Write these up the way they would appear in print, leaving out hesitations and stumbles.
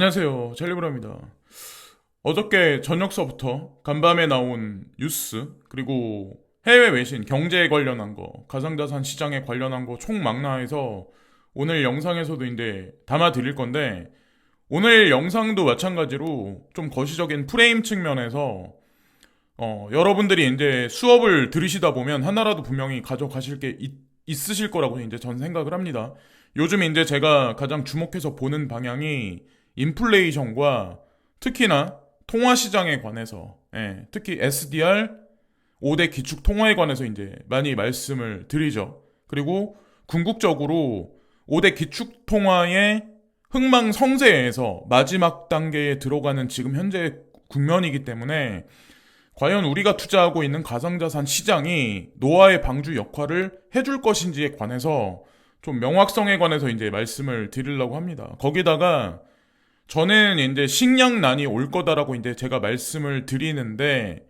안녕하세요. 찰리브라입니다. 어저께 저녁서부터 간밤에 나온 뉴스, 그리고 해외 외신, 경제에 관련한 거, 가상자산 시장에 관련한 거 총망라해서 오늘 영상에서도 이제 담아 드릴 건데, 오늘 영상도 마찬가지로 좀 거시적인 프레임 측면에서 여러분들이 이제 수업을 들으시다 보면 하나라도 분명히 가져가실 게 있으실 거라고 이제 전 생각을 합니다. 요즘 이제 제가 가장 주목해서 보는 방향이 인플레이션과 특히나 통화 시장에 관해서, 특히 SDR 5대 기축 통화에 관해서 이제 많이 말씀을 드리죠. 그리고 궁극적으로 5대 기축 통화의 흥망성쇠에서 마지막 단계에 들어가는 지금 현재 국면이기 때문에 과연 우리가 투자하고 있는 가상자산 시장이 노아의 방주 역할을 해줄 것인지에 관해서 좀 명확성에 관해서 이제 말씀을 드리려고 합니다. 거기다가 저는 이제 식량난이 올 거다라고 이제 제가 말씀을 드리는데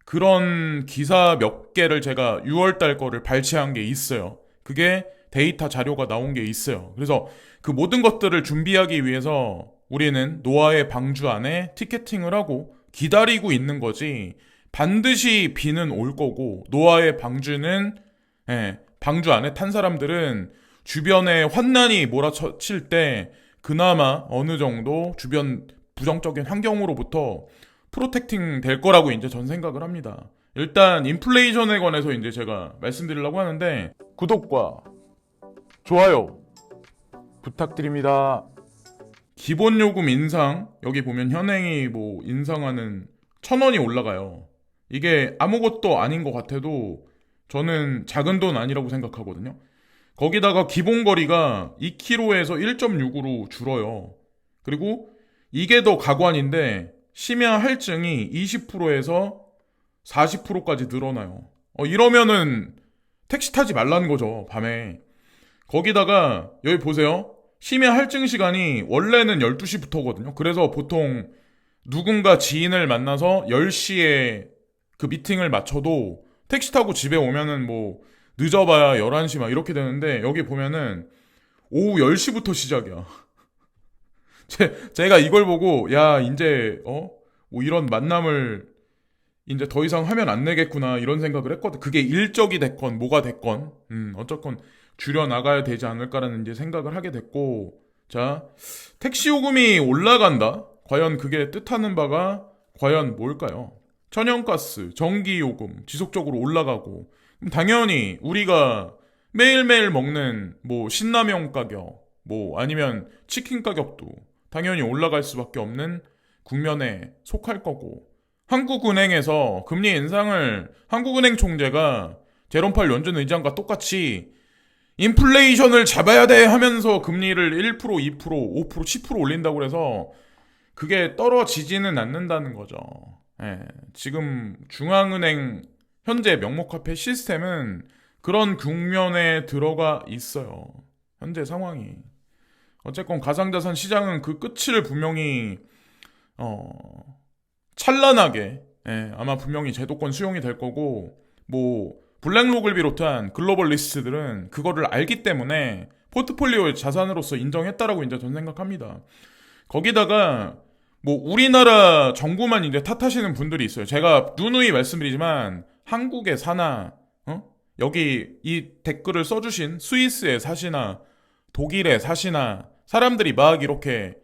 그런 기사 몇 개를 제가 6월 달 거를 발췌한 게 있어요. 그게 데이터 자료가 나온 게 있어요. 그래서 그 모든 것들을 준비하기 위해서 우리는 노아의 방주 안에 티켓팅을 하고 기다리고 있는 거지. 반드시 비는 올 거고 노아의 방주는 방주 안에 탄 사람들은 주변에 환난이 몰아칠 때 그나마 어느 정도 주변 부정적인 환경으로부터 프로텍팅 될 거라고 이제 전 생각을 합니다. 일단 인플레이션에 관해서 이제 제가 말씀드리려고 하는데 구독과 좋아요 부탁드립니다. 기본 요금 인상 여기 보면 현행이 뭐 인상하는 1,000원이 올라가요. 이게 아무것도 아닌 것 같아도 저는 작은 돈 아니라고 생각하거든요. 거기다가 기본 거리가 2km에서 1.6으로 줄어요. 그리고 이게 더 가관인데 심야 할증이 20%에서 40%까지 늘어나요. 이러면은 택시 타지 말라는 거죠, 밤에. 거기다가 여기 보세요. 심야 할증 시간이 원래는 12시부터거든요. 그래서 보통 누군가 지인을 만나서 10시에 그 미팅을 마쳐도 택시 타고 집에 오면은 뭐 늦어봐야 11시 막 이렇게 되는데 여기 보면은 오후 10시부터 시작이야. 제가 이걸 보고 야 이제 뭐 이런 만남을 이제 더 이상 하면 안 내겠구나 이런 생각을 했거든. 그게 일적이 됐건 뭐가 됐건 어쨌건 줄여 나가야 되지 않을까라는 이제 생각을 하게 됐고 자 택시 요금이 올라간다. 과연 그게 뜻하는 바가 과연 뭘까요? 천연가스, 전기요금 지속적으로 올라가고 그럼 당연히 우리가 매일매일 먹는 뭐 신라면 가격 뭐 아니면 치킨 가격도 당연히 올라갈 수밖에 없는 국면에 속할 거고 한국은행에서 금리 인상을 한국은행 총재가 제롬 팔 연준 의장과 똑같이 인플레이션을 잡아야 돼 하면서 금리를 1%, 2%, 5%, 10% 올린다고 그래서 그게 떨어지지는 않는다는 거죠. 지금 중앙은행 현재 명목화폐 시스템은 그런 국면에 들어가 있어요. 현재 상황이. 어쨌건 가상자산 시장은 그 끝을 분명히 어, 찬란하게 아마 분명히 제도권 수용이 될 거고 뭐 블랙록을 비롯한 글로벌 리스트들은 그거를 알기 때문에 포트폴리오의 자산으로서 인정했다라고 이제 저는 생각합니다. 거기다가 뭐 우리나라 정부만 이제 탓하시는 분들이 있어요. 제가 누누이 말씀드리지만 한국에 사나 여기 이 댓글을 써주신 스위스에 사시나 독일에 사시나 사람들이 막 이렇게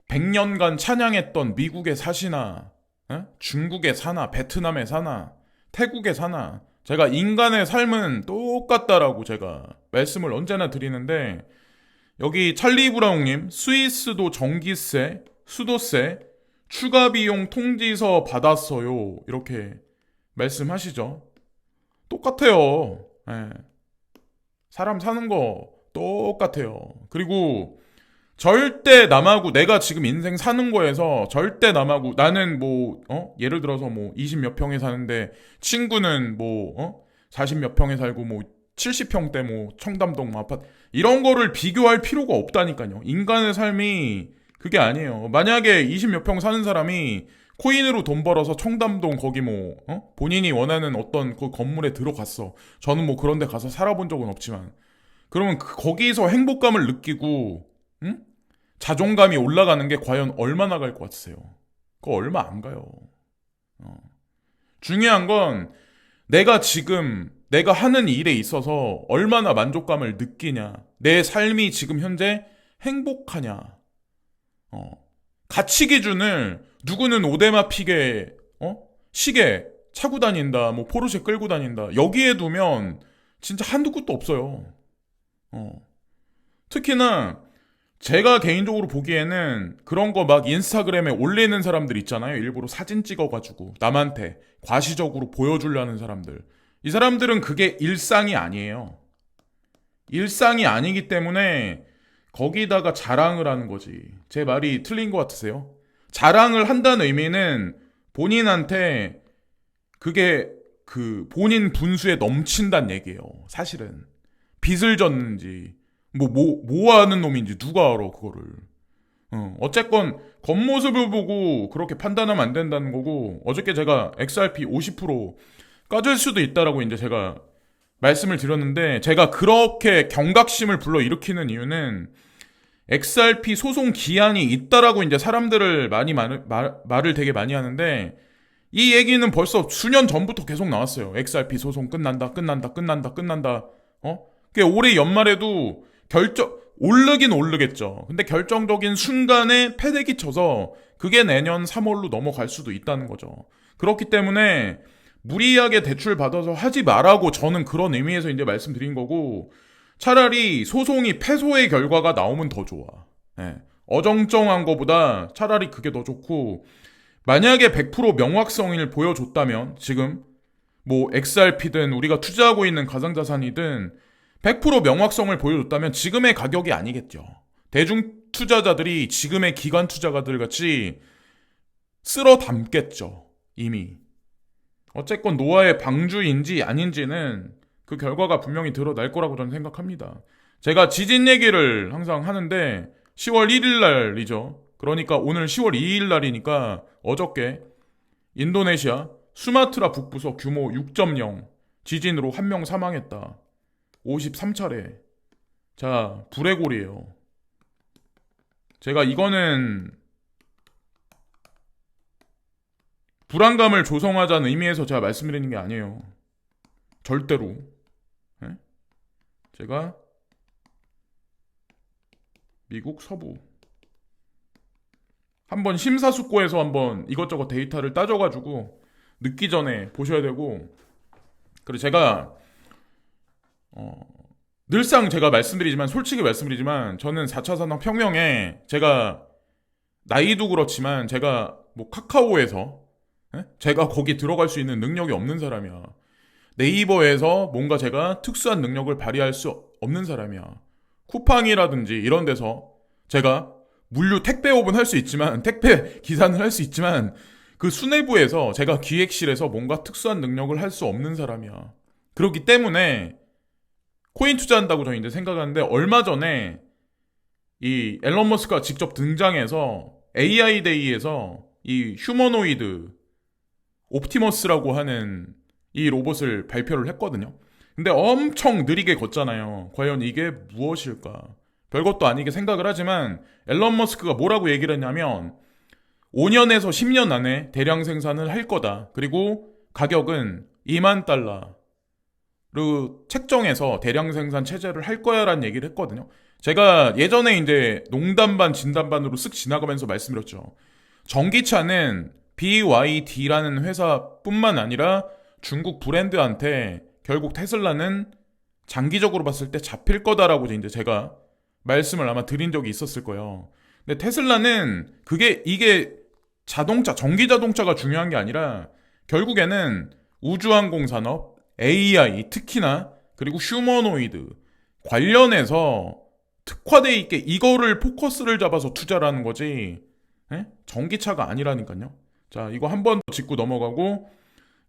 100년간 찬양했던 미국에 사시나 중국에 사나 베트남에 사나 태국에 사나 제가 인간의 삶은 똑같다라고 제가 말씀을 언제나 드리는데 여기 찰리 브라운님 스위스도 전기세 수도세 추가 비용 통지서 받았어요 이렇게 말씀하시죠. 똑같아요. 사람 사는 거 똑같아요. 그리고 절대 남하고 내가 지금 인생 사는 거에서 절대 남하고 나는 뭐 예를 들어서 뭐 20 몇 평에 사는데 친구는 뭐 40 몇 평에 살고 뭐 70평대 뭐 청담동 뭐 아파트 이런 거를 비교할 필요가 없다니까요. 인간의 삶이 그게 아니에요. 만약에 20 몇 평 사는 사람이 코인으로 돈 벌어서 청담동 거기 뭐 본인이 원하는 어떤 그 건물에 들어갔어. 저는 뭐 그런 데 가서 살아본 적은 없지만 그러면 거기서 행복감을 느끼고 응? 자존감이 올라가는 게 과연 얼마나 갈 것 같으세요? 그거 얼마 안 가요. 중요한 건 내가 지금 내가 하는 일에 있어서 얼마나 만족감을 느끼냐. 내 삶이 지금 현재 행복하냐. 가치 기준을 누구는 오데마 피게 시계 차고 다닌다, 뭐 포르쉐 끌고 다닌다. 여기에 두면 진짜 한두 끝도 없어요. 특히나 제가 개인적으로 보기에는 그런 거 막 인스타그램에 올리는 사람들 있잖아요. 일부러 사진 찍어가지고 남한테 과시적으로 보여주려는 사람들. 이 사람들은 그게 일상이 아니에요. 일상이 아니기 때문에 거기다가 자랑을 하는 거지. 제 말이 틀린 것 같으세요? 자랑을 한다는 의미는 본인한테 그게 그 본인 분수에 넘친다는 얘기예요. 사실은 빚을 졌는지 뭐 하는 놈인지 누가 알아 그거를. 어쨌건 겉모습을 보고 그렇게 판단하면 안 된다는 거고, 어저께 제가 XRP 50% 까질 수도 있다라고 이제 제가 말씀을 드렸는데, 제가 그렇게 경각심을 불러일으키는 이유는 XRP 소송 기한이 있다라고 이제 사람들을 말을 되게 많이 하는데, 이 얘기는 벌써 수년 전부터 계속 나왔어요. XRP 소송 끝난다. 그게 올해 연말에도 오르긴 오르겠죠. 근데 결정적인 순간에 패대기 쳐서 그게 내년 3월로 넘어갈 수도 있다는 거죠. 그렇기 때문에 무리하게 대출 받아서 하지 말라고 저는 그런 의미에서 이제 말씀드린 거고, 차라리 소송이 패소의 결과가 나오면 더 좋아. 네. 어정쩡한 거보다 차라리 그게 더 좋고, 만약에 100% 명확성을 보여줬다면, 지금 뭐 XRP든 우리가 투자하고 있는 가상자산이든 100% 명확성을 보여줬다면 지금의 가격이 아니겠죠. 대중 투자자들이 지금의 기관 투자가들 같이 쓸어 담겠죠. 이미. 어쨌건 노아의 방주인지 아닌지는 그 결과가 분명히 드러날 거라고 저는 생각합니다. 제가 지진 얘기를 항상 하는데 10월 1일 날이죠. 그러니까 오늘 10월 2일 날이니까 어저께 인도네시아 수마트라 북부서 규모 6.0 지진으로 1명 사망했다. 53차례. 자, 불의 골이에요. 제가 이거는 불안감을 조성하자는 의미에서 제가 말씀드리는 게 아니에요. 절대로. 네? 제가 미국 서부 한번 심사숙고해서 한번 이것저것 데이터를 따져가지고 늦기 전에 보셔야 되고, 그리고 제가 늘상 제가 말씀드리지만, 솔직히 말씀드리지만, 저는 4차 산업혁명에 제가 나이도 그렇지만 제가 뭐 카카오에서 제가 거기 들어갈 수 있는 능력이 없는 사람이야. 네이버에서 뭔가 제가 특수한 능력을 발휘할 수 없는 사람이야. 쿠팡이라든지 이런 데서 제가 물류 택배업은 할 수 있지만, 택배 기사는 할 수 있지만, 그 수뇌부에서 제가 기획실에서 뭔가 특수한 능력을 할 수 없는 사람이야. 그렇기 때문에 코인 투자한다고 저는 이제 생각하는데, 얼마 전에 이 앨런 머스크가 직접 등장해서 AI 데이에서 이 휴머노이드 옵티머스라고 하는 이 로봇을 발표를 했거든요. 근데 엄청 느리게 걷잖아요. 과연 이게 무엇일까? 별것도 아니게 생각을 하지만 앨런 머스크가 뭐라고 얘기를 했냐면 5년에서 10년 안에 대량 생산을 할 거다. 그리고 가격은 2만 달러로 책정해서 대량 생산 체제를 할 거야 라는 얘기를 했거든요. 제가 예전에 이제 농담 반 진담 반으로 쓱 지나가면서 말씀드렸죠. 전기차는 BYD라는 회사뿐만 아니라 중국 브랜드한테 결국 테슬라는 장기적으로 봤을 때 잡힐 거다라고 이제 제가 말씀을 아마 드린 적이 있었을 거예요. 근데 테슬라는 이게 전기 자동차가 중요한 게 아니라 결국에는 우주항공 산업, AI 특히나, 그리고 휴머노이드 관련해서 특화돼 있게 이거를 포커스를 잡아서 투자라는 거지, 전기차가 아니라니까요. 자, 이거 한 번 더 짚고 넘어가고,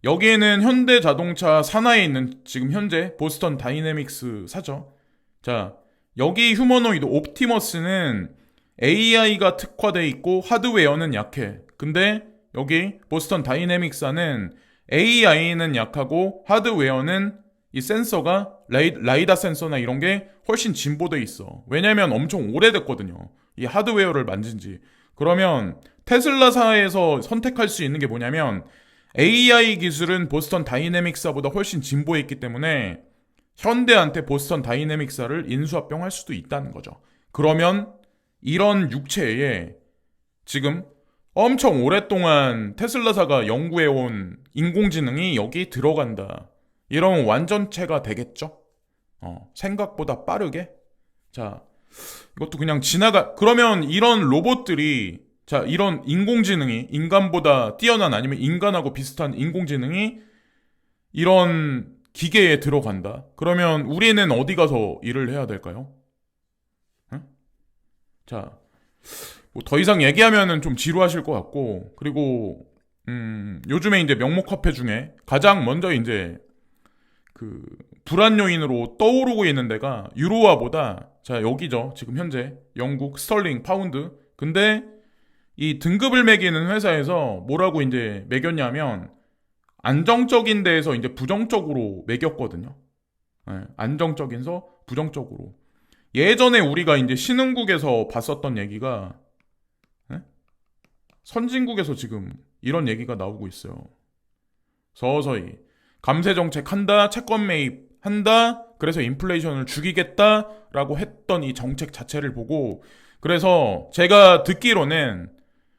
여기에는 현대자동차 산하에 있는 지금 현재 보스턴 다이내믹스 사죠. 자, 여기 휴머노이드 옵티머스는 AI가 특화돼 있고 하드웨어는 약해. 근데 여기 보스턴 다이내믹스는 AI는 약하고 하드웨어는 이 센서가 라이다 센서나 이런 게 훨씬 진보돼 있어. 왜냐면 엄청 오래됐거든요. 이 하드웨어를 만진지. 그러면 테슬라사에서 선택할 수 있는 게 뭐냐면 AI 기술은 보스턴 다이내믹사보다 훨씬 진보해 있기 때문에 현대한테 보스턴 다이내믹사를 인수합병할 수도 있다는 거죠. 그러면 이런 육체에 지금 엄청 오랫동안 테슬라사가 연구해온 인공지능이 여기 들어간다. 이러면 완전체가 되겠죠? 생각보다 빠르게? 자, 이것도 그냥 그러면 이런 로봇들이, 자, 이런 인공지능이 인간보다 뛰어난 아니면 인간하고 비슷한 인공지능이 이런 기계에 들어간다. 그러면 우리는 어디 가서 일을 해야 될까요? 응? 자, 뭐 더 이상 얘기하면은 좀 지루하실 것 같고, 그리고 요즘에 이제 명목 화폐 중에 가장 먼저 이제 그 불안 요인으로 떠오르고 있는 데가 유로화보다, 자, 여기죠. 지금 현재 영국 스털링 파운드. 근데 이 등급을 매기는 회사에서 뭐라고 이제 매겼냐면 안정적인 데에서 이제 부정적으로 매겼거든요. 네, 안정적인서 부정적으로. 예전에 우리가 이제 신흥국에서 봤었던 얘기가, 네? 선진국에서 지금 이런 얘기가 나오고 있어요. 서서히 감세 정책 한다, 채권 매입 한다, 그래서 인플레이션을 죽이겠다라고 했던 이 정책 자체를 보고, 그래서 제가 듣기로는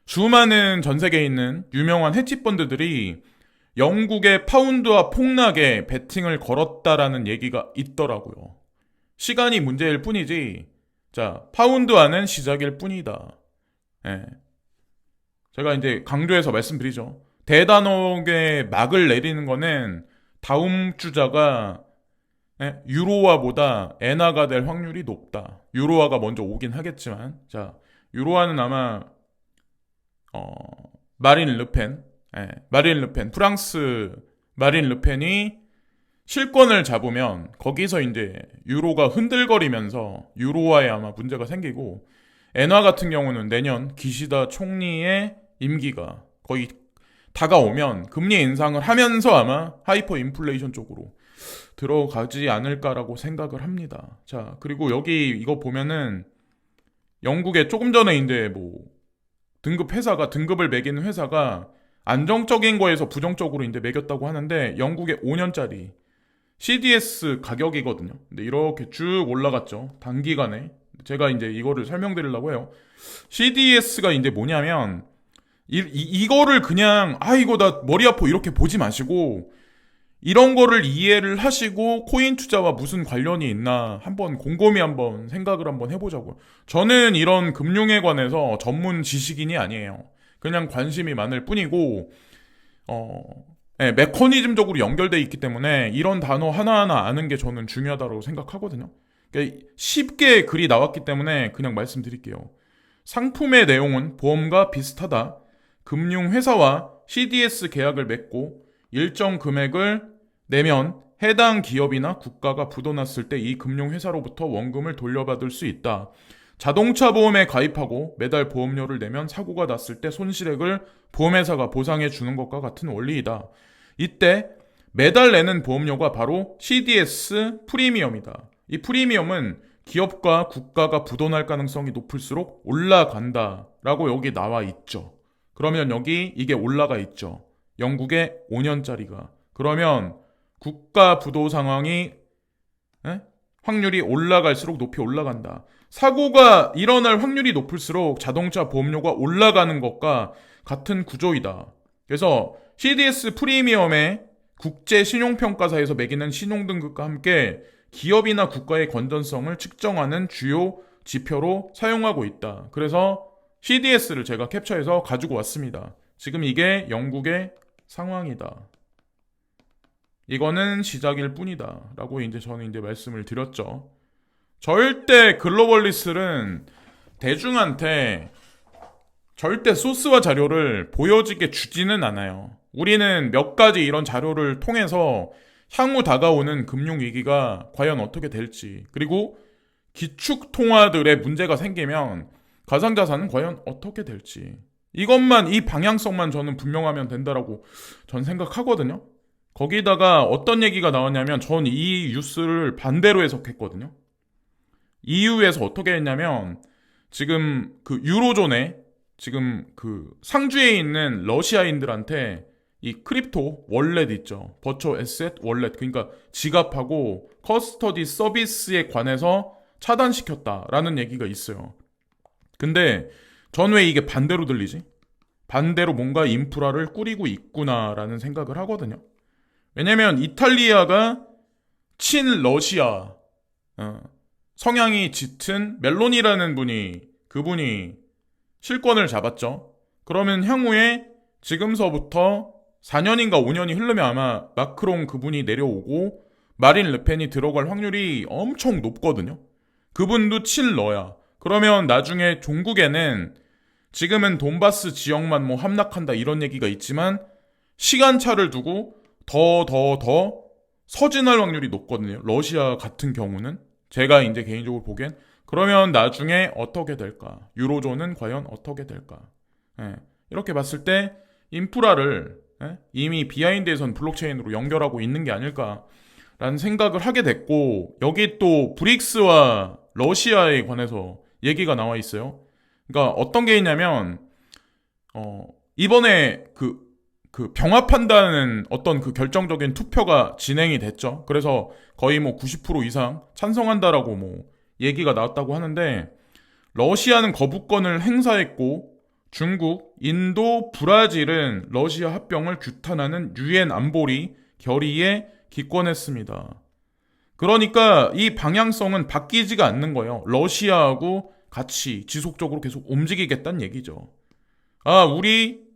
수많은 전 세계에 있는 유명한 헤지펀드들이 영국의 파운드와 폭락에 베팅을 걸었다라는 얘기가 있더라고요. 시간이 문제일 뿐이지, 자, 파운드화는 시작일 뿐이다. 예. 제가 이제 강조해서 말씀드리죠. 대단하게 막을 내리는 거는 다음 주자가 유로화보다 엔화가 될 확률이 높다. 유로화가 먼저 오긴 하겠지만, 자, 유로화는 아마 마린 르펜, 마린 르펜, 프랑스 마린 르펜이 실권을 잡으면 거기서 이제 유로가 흔들거리면서 유로화에 아마 문제가 생기고, 엔화 같은 경우는 내년 기시다 총리의 임기가 거의 다가오면 금리 인상을 하면서 아마 하이퍼 인플레이션 쪽으로 들어가지 않을까라고 생각을 합니다. 자, 그리고 여기 이거 보면은 영국에 조금 전에 이제 뭐 등급을 매기는 회사가 안정적인 거에서 부정적으로 이제 매겼다고 하는데, 영국의 5년짜리 CDS 가격이거든요. 근데 이렇게 쭉 올라갔죠. 단기간에. 제가 이제 이거를 설명드리려고 해요. CDS가 이제 뭐냐면, 이거를 그냥, 이거 나 머리 아파 이렇게 보지 마시고, 이런 거를 이해를 하시고 코인 투자와 무슨 관련이 있나 한번 곰곰이 한번 생각을 한번 해보자고요. 저는 이런 금융에 관해서 전문 지식인이 아니에요. 그냥 관심이 많을 뿐이고, 메커니즘적으로 연결돼 있기 때문에 이런 단어 하나하나 아는 게 저는 중요하다고 생각하거든요. 그러니까 쉽게 글이 나왔기 때문에 그냥 말씀드릴게요. 상품의 내용은 보험과 비슷하다. 금융회사와 CDS 계약을 맺고 일정 금액을 내면 해당 기업이나 국가가 부도났을 때 이 금융회사로부터 원금을 돌려받을 수 있다. 자동차 보험에 가입하고 매달 보험료를 내면 사고가 났을 때 손실액을 보험회사가 보상해 주는 것과 같은 원리이다. 이때 매달 내는 보험료가 바로 CDS 프리미엄이다. 이 프리미엄은 기업과 국가가 부도날 가능성이 높을수록 올라간다라고 여기 나와 있죠. 그러면 여기 이게 올라가 있죠. 영국의 5년짜리가. 그러면 국가 부도 상황이 확률이 올라갈수록 높이 올라간다. 사고가 일어날 확률이 높을수록 자동차 보험료가 올라가는 것과 같은 구조이다. 그래서 CDS 프리미엄의 국제 신용평가사에서 매기는 신용등급과 함께 기업이나 국가의 건전성을 측정하는 주요 지표로 사용하고 있다. 그래서 CDS를 제가 캡처해서 가지고 왔습니다. 지금 이게 영국의 상황이다. 이거는 시작일 뿐이다. 라고 이제 저는 이제 말씀을 드렸죠. 절대 글로벌리스트는 대중한테 절대 소스와 자료를 보여지게 주지는 않아요. 우리는 몇 가지 이런 자료를 통해서 향후 다가오는 금융위기가 과연 어떻게 될지, 그리고 기축통화들의 문제가 생기면 가상자산은 과연 어떻게 될지, 이것만, 이 방향성만 저는 분명하면 된다라고 전 생각하거든요. 거기다가 어떤 얘기가 나왔냐면, 전 이 뉴스를 반대로 해석했거든요. EU에서 어떻게 했냐면, 지금 그 유로존에 지금 그 상주에 있는 러시아인들한테 이 크립토 월렛 있죠. 버추얼 에셋 월렛. 그러니까 지갑하고 커스터디 서비스에 관해서 차단시켰다라는 얘기가 있어요. 근데 전 왜 이게 반대로 들리지? 반대로 뭔가 인프라를 꾸리고 있구나라는 생각을 하거든요. 왜냐면 이탈리아가 친러시아 성향이 짙은 멜로니라는 그분이 실권을 잡았죠. 그러면 향후에 지금서부터 4년인가 5년이 흐르면 아마 마크롱 그분이 내려오고 마린 르펜이 들어갈 확률이 엄청 높거든요. 그분도 친러야. 그러면 나중에 종국에는 지금은 돈바스 지역만 뭐 함락한다 이런 얘기가 있지만 시간차를 두고 더 서진할 확률이 높거든요. 러시아 같은 경우는 제가 이제 개인적으로 보기엔 그러면 나중에 어떻게 될까? 유로존은 과연 어떻게 될까? 예, 이렇게 봤을 때 인프라를 이미 비하인드에선 블록체인으로 연결하고 있는 게 아닐까라는 생각을 하게 됐고 여기 또 브릭스와 러시아에 관해서 얘기가 나와 있어요. 그러니까 어떤 게 있냐면 이번에 그 병합한다는 어떤 그 결정적인 투표가 진행이 됐죠. 그래서 거의 뭐 90% 이상 찬성한다라고 뭐 얘기가 나왔다고 하는데 러시아는 거부권을 행사했고 중국, 인도, 브라질은 러시아 합병을 규탄하는 유엔 안보리 결의에 기권했습니다. 그러니까 이 방향성은 바뀌지가 않는 거예요. 러시아하고 같이 지속적으로 계속 움직이겠다는 얘기죠. 우리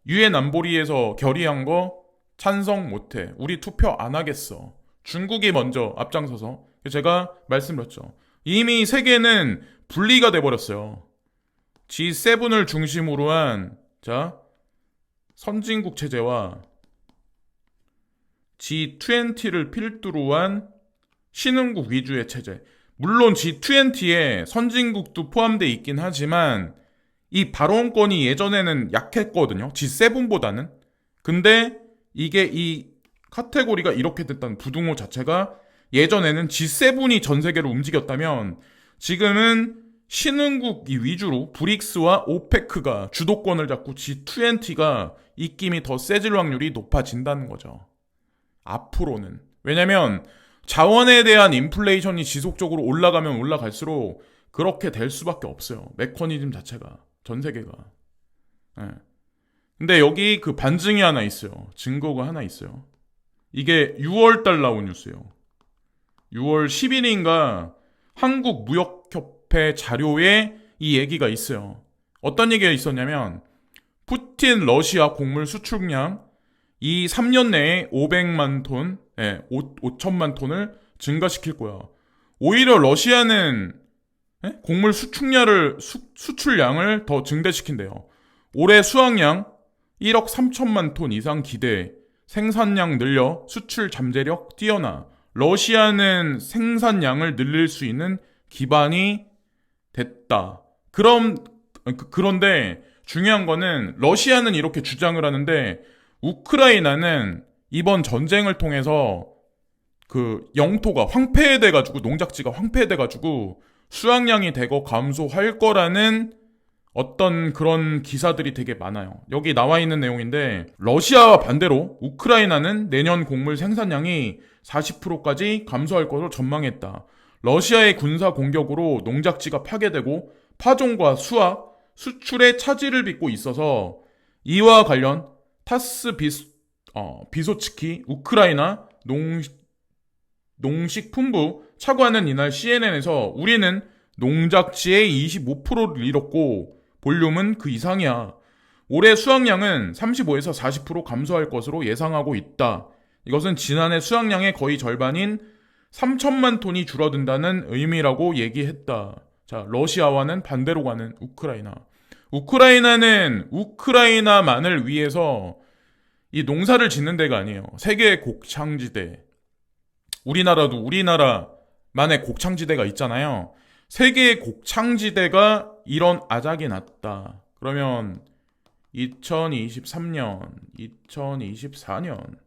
유엔 안보리에서 결의한 거 찬성 못해. 우리 투표 안 하겠어. 중국이 먼저 앞장서서 제가 말씀드렸죠. 이미 세계는 분리가 돼버렸어요. G7을 중심으로 한 선진국 체제와 G20를 필두로 한 신흥국 위주의 체제. 물론 G20에 선진국도 포함되어 있긴 하지만 이 발언권이 예전에는 약했거든요. G7보다는. 근데 이게 이 카테고리가 이렇게 됐다는 부등호 자체가 예전에는 G7이 전 세계를 움직였다면 지금은 신흥국 위주로 브릭스와 오페크가 주도권을 잡고 G20가 입김이 더 세질 확률이 높아진다는 거죠. 앞으로는. 왜냐면 자원에 대한 인플레이션이 지속적으로 올라가면 올라갈수록 그렇게 될 수밖에 없어요. 메커니즘 자체가. 전 세계가. 근데 여기 그 반증이 하나 있어요. 증거가 하나 있어요. 이게 6월달 나온 뉴스예요. 6월 10일인가 한국무역협회 자료에 이 얘기가 있어요. 어떤 얘기가 있었냐면 푸틴 러시아 곡물 수출량 이 3년 내에 500만 톤, 5천만 톤을 증가시킬 거야. 오히려 러시아는 곡물 수출량을 더 증대시킨대요. 올해 수확량 1억 3천만 톤 이상 기대, 생산량 늘려 수출 잠재력 뛰어나. 러시아는 생산량을 늘릴 수 있는 기반이 됐다. 그런데 중요한 거는 러시아는 이렇게 주장을 하는데 우크라이나는 이번 전쟁을 통해서 그 영토가 황폐해돼가지고 농작지가 황폐해돼가지고 수확량이 대거 감소할 거라는 어떤 그런 기사들이 되게 많아요. 여기 나와 있는 내용인데 러시아와 반대로 우크라이나는 내년 곡물 생산량이 40%까지 감소할 것으로 전망했다. 러시아의 군사 공격으로 농작지가 파괴되고 파종과 수확, 수출의 차질을 빚고 있어서 이와 관련 타스 비소츠키 우크라이나 농식품부 차관은 이날 CNN에서 우리는 농작지의 25%를 잃었고 볼륨은 그 이상이야. 올해 수확량은 35에서 40% 감소할 것으로 예상하고 있다. 이것은 지난해 수확량의 거의 절반인 3천만 톤이 줄어든다는 의미라고 얘기했다. 자, 러시아와는 반대로 가는 우크라이나. 우크라이나는 우크라이나만을 위해서 이 농사를 짓는 데가 아니에요. 세계의 곡창지대. 우리나라도 우리나라만의 곡창지대가 있잖아요. 세계의 곡창지대가 이런 아작이 났다. 그러면 2023년, 2024년.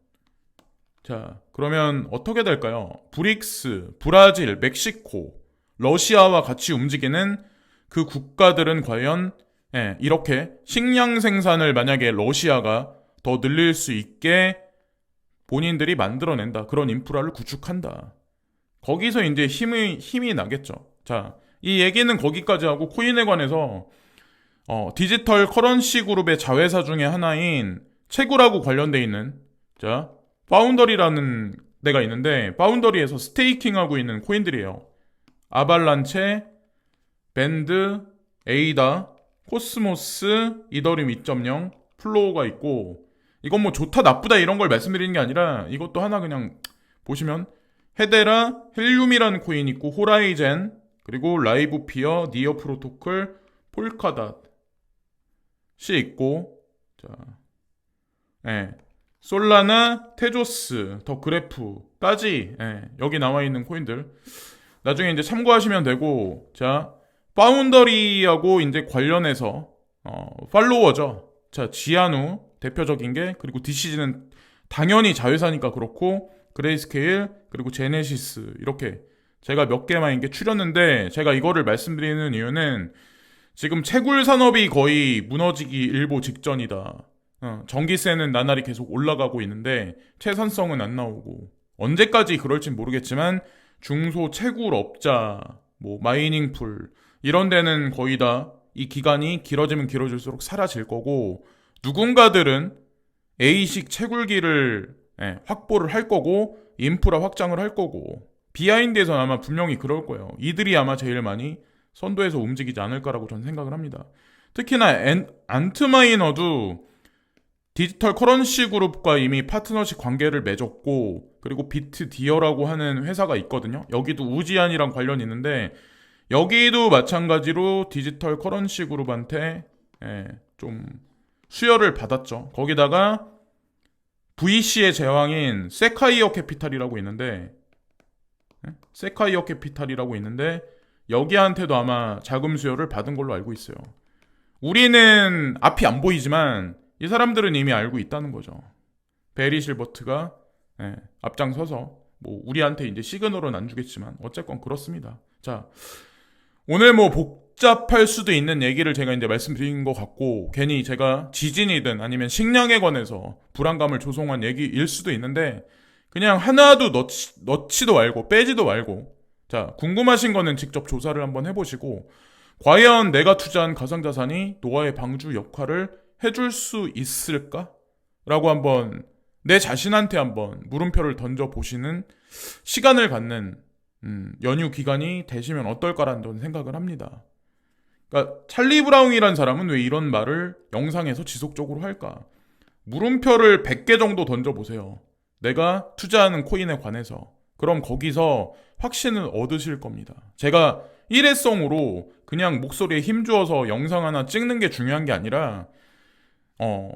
자, 그러면 어떻게 될까요? 브릭스, 브라질, 멕시코, 러시아와 같이 움직이는 그 국가들은 과연 이렇게 식량 생산을 만약에 러시아가 더 늘릴 수 있게 본인들이 만들어낸다. 그런 인프라를 구축한다. 거기서 이제 힘이 나겠죠. 자, 이 얘기는 거기까지 하고 코인에 관해서 디지털 커런시 그룹의 자회사 중에 하나인 채굴하고 관련돼 있는 자 파운더리라는 데가 있는데 파운더리에서 스테이킹하고 있는 코인들이에요. 아발란체, 밴드, 에이다, 코스모스, 이더리움 2.0, 플로우가 있고 이건 뭐 좋다 나쁘다 이런 걸 말씀드리는 게 아니라 이것도 하나 그냥 보시면 헤데라, 헬륨이라는 코인 있고 호라이젠, 그리고 라이브 피어, 니어 프로토콜, 폴카닷이 있고 자, 솔라나, 테조스, 더 그래프까지 여기 나와 있는 코인들 나중에 이제 참고하시면 되고 자 파운더리하고 이제 관련해서 팔로워죠. 자 지아누 대표적인 게 그리고 DCG는 당연히 자회사니까 그렇고 그레이스케일 그리고 제네시스 이렇게 제가 몇 개만 이게 추렸는데 제가 이거를 말씀드리는 이유는 지금 채굴 산업이 거의 무너지기 일보 직전이다. 전기세는 나날이 계속 올라가고 있는데 채산성은 안 나오고 언제까지 그럴진 모르겠지만 중소 채굴업자, 뭐 마이닝 풀 이런 데는 거의 다 이 기간이 길어지면 길어질수록 사라질 거고 누군가들은 A식 채굴기를 확보를 할 거고 인프라 확장을 할 거고 비하인드에서는 아마 분명히 그럴 거예요. 이들이 아마 제일 많이 선도에서 움직이지 않을까라고 저는 생각을 합니다. 특히나 안트마이너도 디지털 커런시 그룹과 이미 파트너십 관계를 맺었고 그리고 비트디어라고 하는 회사가 있거든요. 여기도 우지안이랑 관련이 있는데 여기도 마찬가지로 디지털 커런시 그룹한테 좀 수혈을 받았죠. 거기다가 VC의 제왕인 세카이어 캐피탈이라고 있는데 여기한테도 아마 자금 수혈을 받은 걸로 알고 있어요. 우리는 앞이 안 보이지만 이 사람들은 이미 알고 있다는 거죠. 베리 실버트가 앞장서서 뭐 우리한테 이제 시그널은 안 주겠지만 어쨌건 그렇습니다. 자, 오늘 뭐 복잡할 수도 있는 얘기를 제가 이제 말씀드린 것 같고 괜히 제가 지진이든 아니면 식량에 관해서 불안감을 조성한 얘기일 수도 있는데 그냥 하나도 넣지도 말고 빼지도 말고 자 궁금하신 거는 직접 조사를 한번 해보시고 과연 내가 투자한 가상자산이 노아의 방주 역할을 해줄 수 있을까? 라고 한번 내 자신한테 한번 물음표를 던져보시는 시간을 갖는 연휴 기간이 되시면 어떨까라는 저는 생각을 합니다. 그러니까 찰리 브라운이란 사람은 왜 이런 말을 영상에서 지속적으로 할까? 물음표를 100개 정도 던져보세요. 내가 투자하는 코인에 관해서. 그럼 거기서 확신을 얻으실 겁니다. 제가 일회성으로 그냥 목소리에 힘주어서 영상 하나 찍는 게 중요한 게 아니라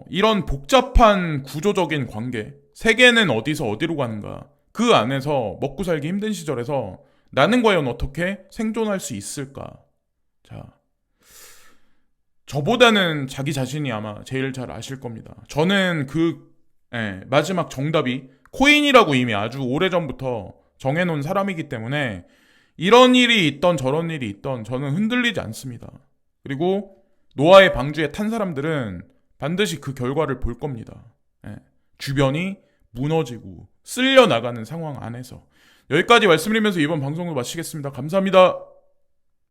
이런 복잡한 구조적인 관계, 세계는 어디서 어디로 가는가, 그 안에서 먹고 살기 힘든 시절에서 나는 과연 어떻게 생존할 수 있을까? 자, 저보다는 자기 자신이 아마 제일 잘 아실 겁니다. 저는 마지막 정답이 코인이라고 이미 아주 오래전부터 정해놓은 사람이기 때문에 이런 일이 있던 저런 일이 있던 저는 흔들리지 않습니다. 그리고 노아의 방주에 탄 사람들은 반드시 그 결과를 볼 겁니다. 주변이 무너지고 쓸려 나가는 상황 안에서 여기까지 말씀드리면서 이번 방송을 마치겠습니다. 감사합니다.